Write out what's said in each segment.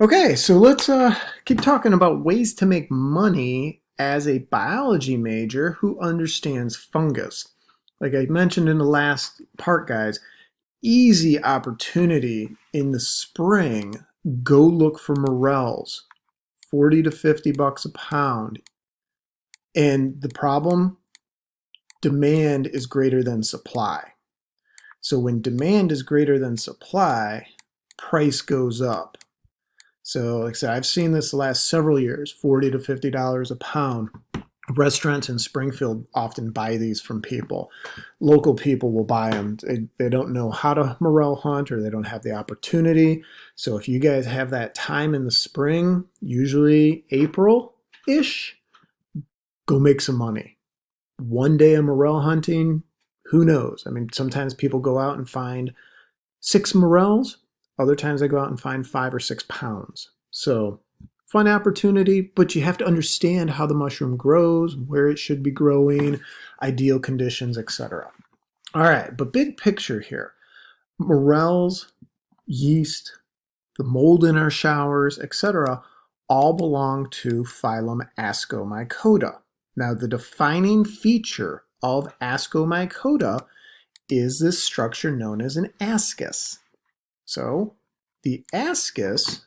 Okay, so let's keep talking about ways to make money as a biology major who understands fungus. Like I mentioned in the last part, guys, easy opportunity in the spring. Go look for morels, 40 to 50 bucks a pound. And the problem, demand is greater than supply. So when demand is greater than supply, price goes up. So like I said, I've seen this the last several years, $40 to $50 a pound. Restaurants in Springfield often buy these from people. Local people will buy them. They don't know how to morel hunt or they don't have the opportunity. So if you guys have that time in the spring, usually April-ish, go make some money. One day of morel hunting, who knows? I mean, sometimes people go out and find 6 morels. Other times I go out and find 5 or 6 pounds. So fun opportunity, but you have to understand how the mushroom grows, where it should be growing, ideal conditions, etc. All right, but big picture here. Morels, yeast, the mold in our showers, etc. all belong to phylum Ascomycota. Now the defining feature of Ascomycota is this structure known as an ascus. So the ascus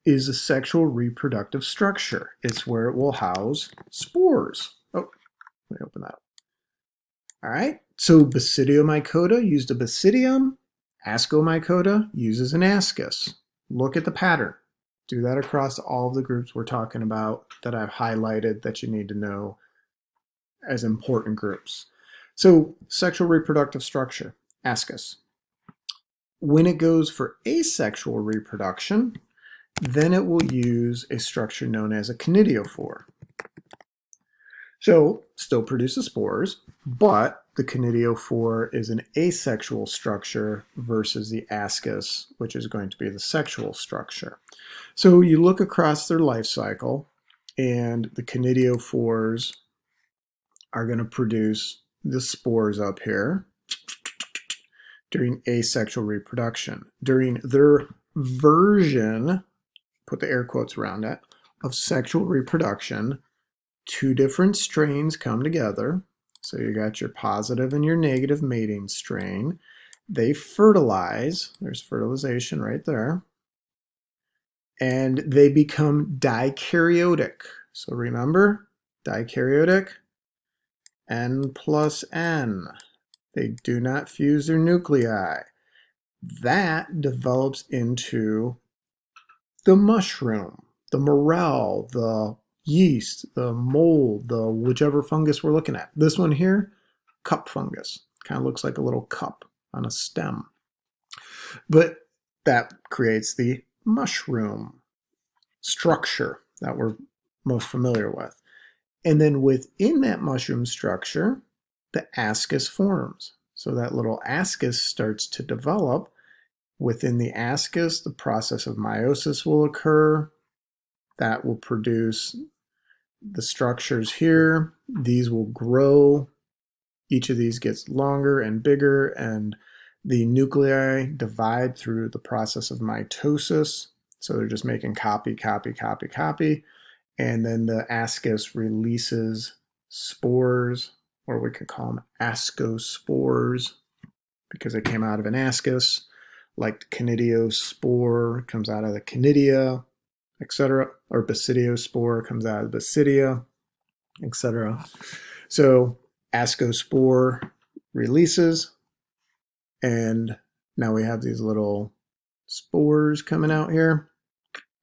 is a sexual reproductive structure. It's where it will house spores. Oh, let me open that up. All right, so Basidiomycota used a basidium. Ascomycota uses an ascus. Look at the pattern. Do that across all of the groups we're talking about that I've highlighted that you need to know as important groups. So sexual reproductive structure, ascus. When it goes for asexual reproduction, then it will use a structure known as a conidiophore. So still produces spores, but the conidiophore is an asexual structure versus the ascus, which is going to be the sexual structure. So you look across their life cycle, and the conidiophores are going to produce the spores up here during asexual reproduction. During their version, put the air quotes around it, of sexual reproduction, 2 different strains come together. So you got your positive and your negative mating strain. They fertilize. There's fertilization right there. And they become dikaryotic. So remember, dikaryotic, N plus N. They do not fuse their nuclei. That develops into the mushroom, the morel, the yeast, the mold, the whichever fungus we're looking at. This one here, cup fungus. Kind of looks like a little cup on a stem. But that creates the mushroom structure that we're most familiar with. And then within that mushroom structure, the ascus forms. So that little ascus starts to develop. Within the ascus, the process of meiosis will occur. That will produce the structures here. These will grow. Each of these gets longer and bigger, and the nuclei divide through the process of mitosis. So they're just making copy, copy, copy, copy. And then the ascus releases spores, or we could call them ascospores, because they came out of an ascus, like the conidiospore comes out of the conidia, etc., or basidiospore comes out of basidia, etc. So ascospore releases, and now we have these little spores coming out here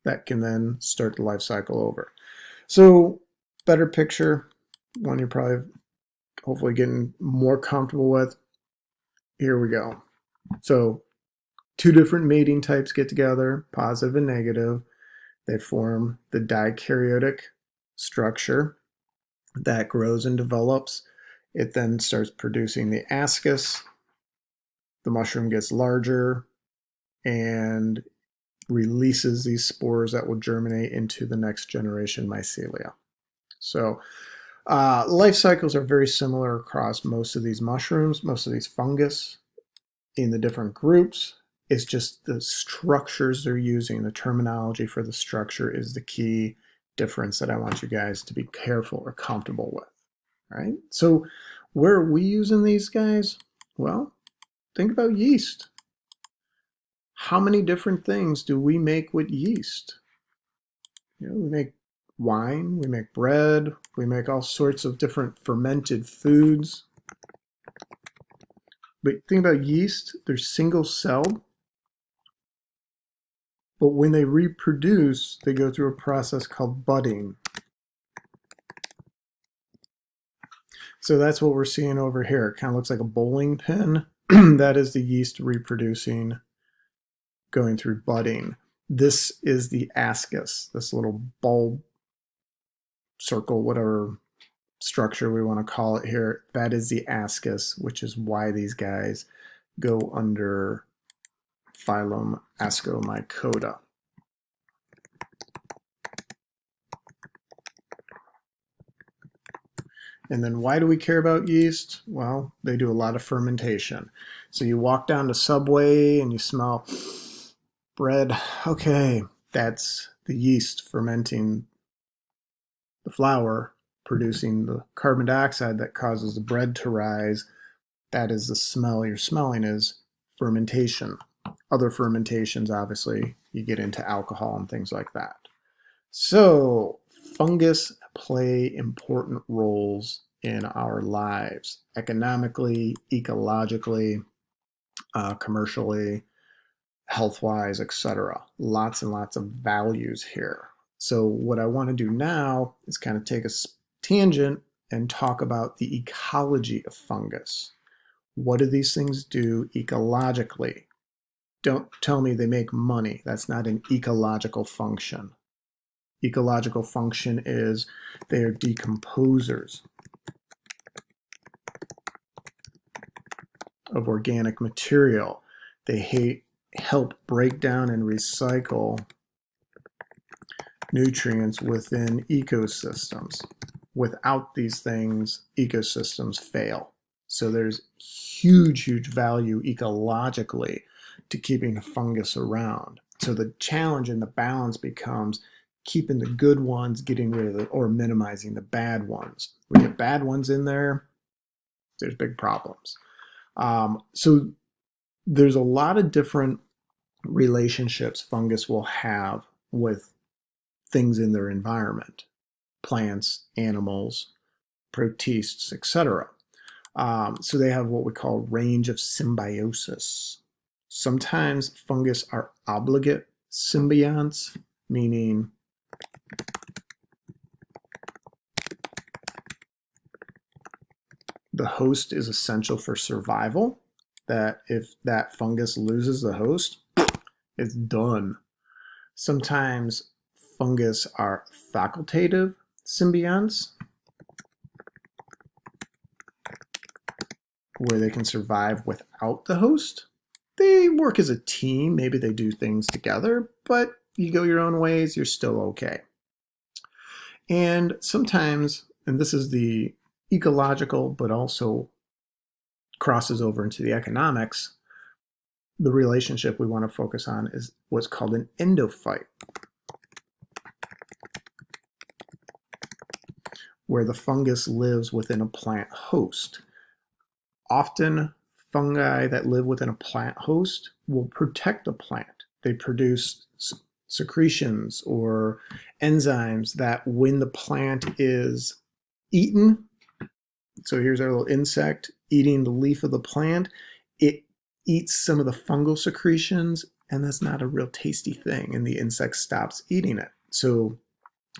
that can then start the life cycle over. So better picture, one you're probably hopefully getting more comfortable with. Here we go. So 2 different mating types get together, positive and negative. They form the dikaryotic structure that grows and develops. It then starts producing the ascus. The mushroom gets larger and releases these spores that will germinate into the next generation mycelia. So Life cycles are very similar across most of these mushrooms, most of these fungus in the different groups. It's just the structures they're using, the terminology for the structure is the key difference that I want you guys to be careful or comfortable with. All right? So where are we using these guys? Well, think about yeast. How many different things do we make with yeast? You know, we make wine, we make bread, we make all sorts of different fermented foods. But think about yeast, they're single celled, but when they reproduce, they go through a process called budding. So that's what we're seeing over here. It kind of looks like a bowling pin. That is the yeast reproducing, going through budding. This is the ascus, this little bulb, circle, whatever structure we want to call it here. That is the ascus, which is why these guys go under phylum Ascomycota. And then why do we care about yeast? Well, they do a lot of fermentation. So you walk down to Subway and you smell bread. Okay, that's the yeast fermenting the flour, producing the carbon dioxide that causes the bread to rise. That is the smell you're smelling, is fermentation. Other fermentations, obviously, you get into alcohol and things like that. So fungus play important roles in our lives, economically, ecologically, commercially, health-wise, etc. Lots and lots of values here. So what I want to do now is kind of take a tangent and talk about the ecology of fungus. What do these things do ecologically? Don't tell me they make money. That's not an ecological function. Ecological function is they are decomposers of organic material. They help break down and recycle nutrients within ecosystems. Without these things, ecosystems fail. So there's huge, huge value ecologically to keeping the fungus around. So the challenge and the balance becomes keeping the good ones, getting rid of or minimizing the bad ones. When you get bad ones in there, there's big problems. So there's a lot of different relationships fungus will have with things in their environment, plants, animals, protists, etc. So they have what we call range of symbiosis. Sometimes fungus are obligate symbionts, meaning the host is essential for survival, that if that fungus loses the host, it's done. Sometimes fungus are facultative symbionts, where they can survive without the host. They work as a team, maybe they do things together, but you go your own ways, you're still okay. And sometimes, and this is the ecological, but also crosses over into the economics, the relationship we want to focus on is what's called an endophyte, where the fungus lives within a plant host. Often, fungi that live within a plant host will protect the plant. They produce secretions or enzymes that when the plant is eaten, so here's our little insect eating the leaf of the plant, it eats some of the fungal secretions, and that's not a real tasty thing, and the insect stops eating it. So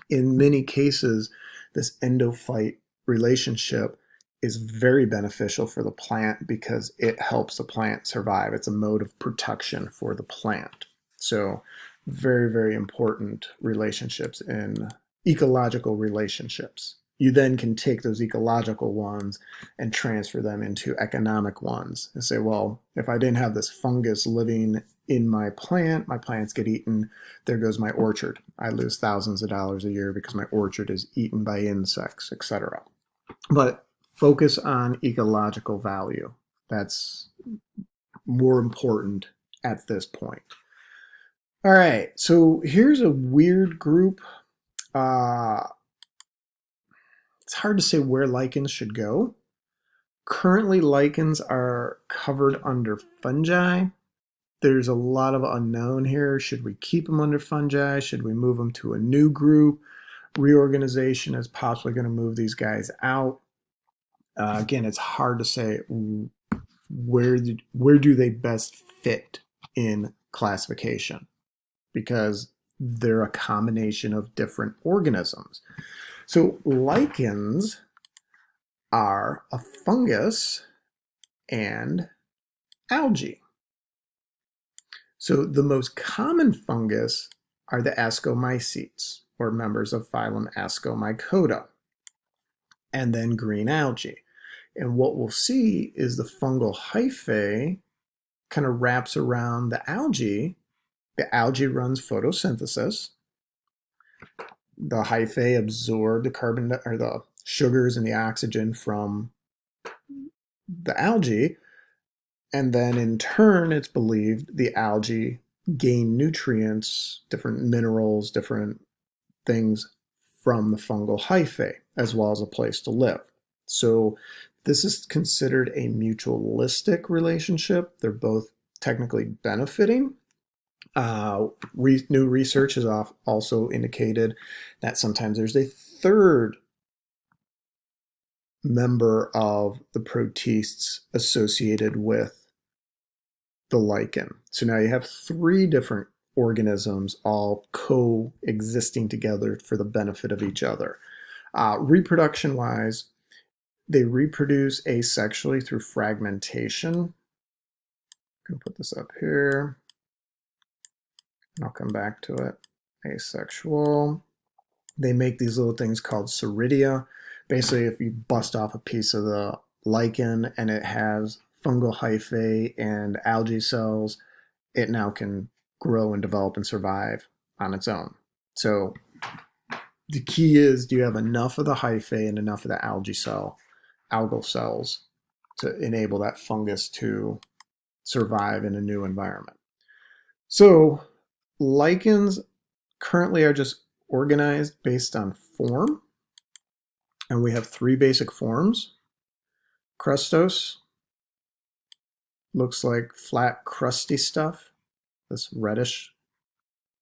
in many cases, this endophyte relationship is very beneficial for the plant because it helps the plant survive. It's a mode of protection for the plant. So very, very important relationships in ecological relationships. You then can take those ecological ones and transfer them into economic ones and say, well, if I didn't have this fungus living in my plants get eaten, there goes my orchard. I lose thousands of dollars a year because my orchard is eaten by insects, etc. but focus on ecological value. That's more important at this point. All right, so here's a weird group. It's hard to say where lichens should go. Currently, lichens are covered under fungi. There's a lot of unknown here. Should we keep them under fungi? Should we move them to a new group? Reorganization is possibly going to move these guys out. Again, it's hard to say where do they best fit in classification, because they're a combination of different organisms. So lichens are a fungus and algae. So the most common fungus are the Ascomycetes, or members of phylum Ascomycota, and then green algae. And what we'll see is the fungal hyphae kind of wraps around the algae. The algae runs photosynthesis. The hyphae absorb the carbon or the sugars and the oxygen from the algae, and then in turn, it's believed the algae gain nutrients, different minerals, different things from the fungal hyphae, as well as a place to live. So this is considered a mutualistic relationship. They're both technically benefiting. New research has also indicated that sometimes there's a third member of the protists associated with the lichen. So now you have three different organisms all coexisting together for the benefit of each other. Reproduction-wise, they reproduce asexually through fragmentation. I'm going to put this up here. I'll come back to it. Asexual. They make these little things called ceridia. Basically, if you bust off a piece of the lichen and it has fungal hyphae and algae cells, it now can grow and develop and survive on its own. So the key is, do you have enough of the hyphae and enough of the algal cells to enable that fungus to survive in a new environment? So lichens currently are just organized based on form, and we have three basic forms. Crustose looks like flat, crusty stuff, this reddish,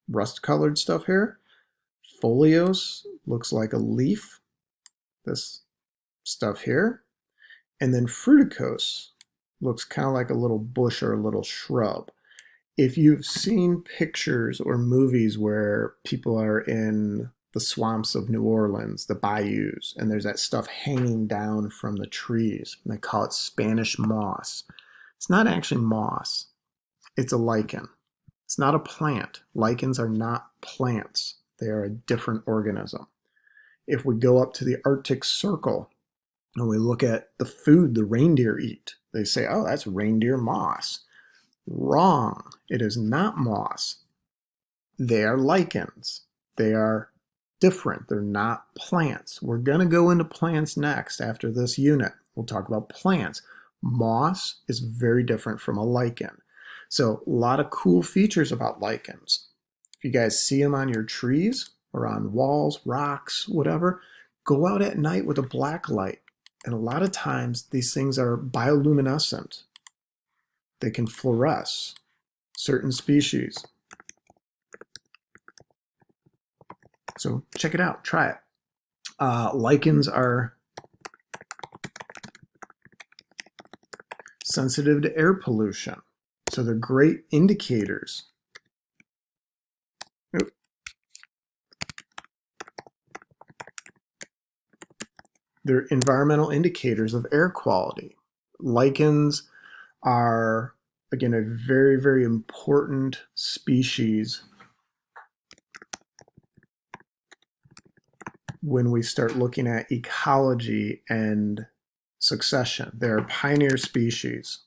rust-colored stuff here. Foliose looks like a leaf, this stuff here. And then fruticose looks kind of like a little bush or a little shrub. If you've seen pictures or movies where people are in the swamps of New Orleans, the bayous, and there's that stuff hanging down from the trees, and they call it Spanish moss. It's not actually moss. It's a lichen. It's not a plant. Lichens are not plants. They are a different organism. If we go up to the Arctic Circle and we look at the food the reindeer eat, they say, oh, that's reindeer moss. Wrong. It is not moss. They are lichens. They are different. They're not plants. We're going to go into plants next after this unit. We'll talk about plants. Moss is very different from a lichen. So a lot of cool features about lichens. If you guys see them on your trees or on walls, rocks, whatever, go out at night with a black light. And a lot of times these things are bioluminescent. They can fluoresce. Certain species. So check it out, try it. Lichens are sensitive to air pollution. So they're great indicators. They're environmental indicators of air quality. Lichens are, again, a very, very important species when we start looking at ecology and succession. They're pioneer species.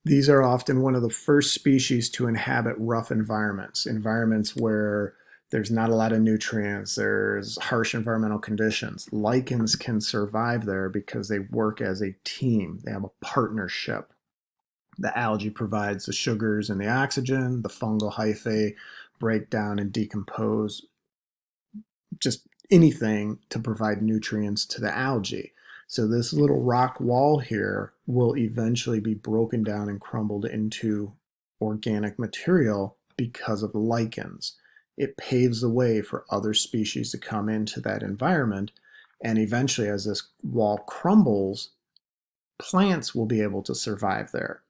These are often one of the first species to inhabit rough environments, environments where there's not a lot of nutrients, there's harsh environmental conditions. Lichens can survive there because they work as a team. They have a partnership. The algae provides the sugars and the oxygen. The fungal hyphae break down and decompose just anything to provide nutrients to the algae. So this little rock wall here will eventually be broken down and crumbled into organic material because of lichens. It paves the way for other species to come into that environment, and eventually as this wall crumbles, plants will be able to survive there.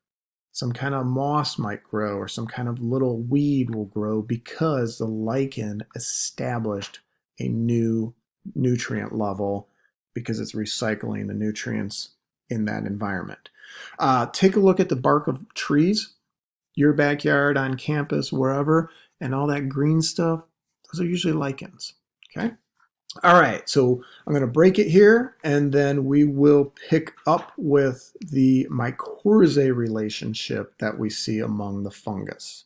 Some kind of moss might grow, or some kind of little weed will grow because the lichen established a new nutrient level because it's recycling the nutrients in that environment. Take a look at the bark of trees, your backyard, on campus, wherever, and all that green stuff. Those are usually lichens. Okay. All right, so I'm going to break it here, and then we will pick up with the mycorrhizae relationship that we see among the fungus.